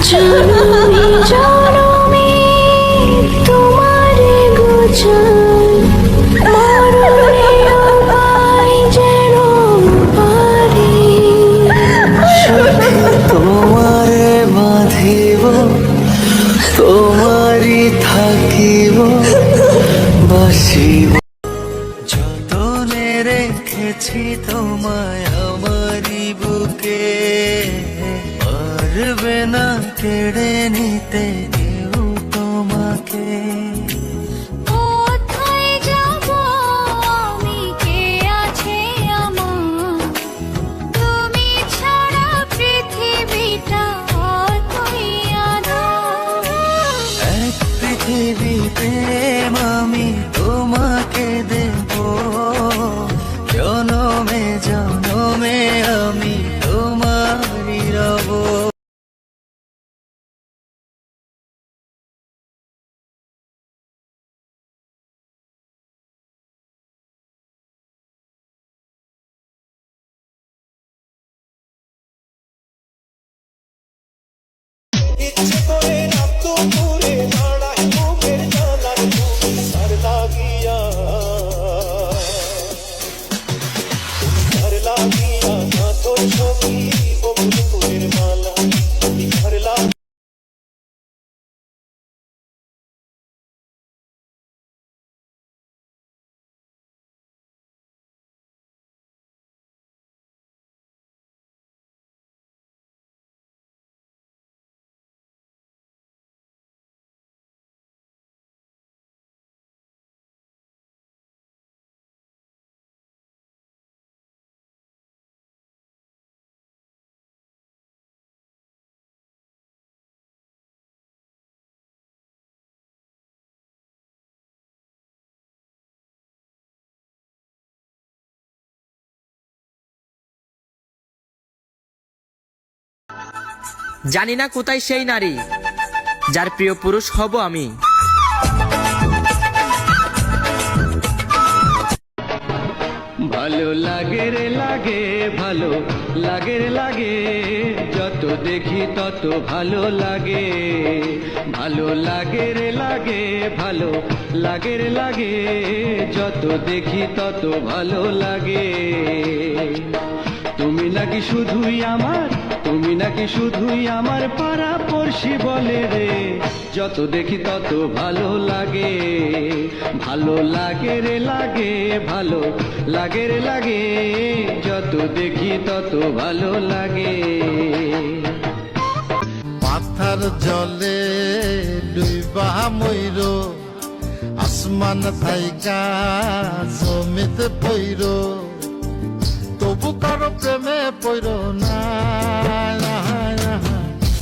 জনমে জনমে তোমারে গোচার মরণে আমায় যেন পারে শুধু তোমারে বাঁধিব তোমারই থাকিব বাসিব যতনে রেখেছি তোমায় আমারই বুকে পারবে না কেড়ে নিতে কেউ তোমাকে কোথায় যাব আমি কে আছে আমার তুমি ছাড়া পৃথিবীটা অতই আঁধার এক পৃথিবী প্রেম আমি তোমাকে দেব জনমে জনমে আমি তোমারই রব ইচ্ছে করে নামত পুরে দাঁড়ায় মুখের জানার সার লাগিয়া না তোর ছবি বকুল ফুলের মালা ঘর লাগিয়া জানি না কোথায় সেই নারী যার প্রিয় পুরুষ হব আমি। ভালো লাগে রে লাগে ভালো লাগে রে লাগে যত দেখি তত ভালো লাগে ভালো লাগে রে লাগে ভালো লাগে রে লাগে যত দেখি তত ভালো লাগে তুমি নাকি শুধুই আমার তুমি নাকি শুধুই আমার পাড়া পড়শি বলে রে যত দেখি তত ভালো লাগে ভালো লাগে রে লাগে ভালো লাগে রে লাগে যত দেখি তত ভালো লাগে মাথার জলে ডুইবা ময়ূর আসমান থাইকা জমিতে পইর তবু কারো প্রেমে পইর না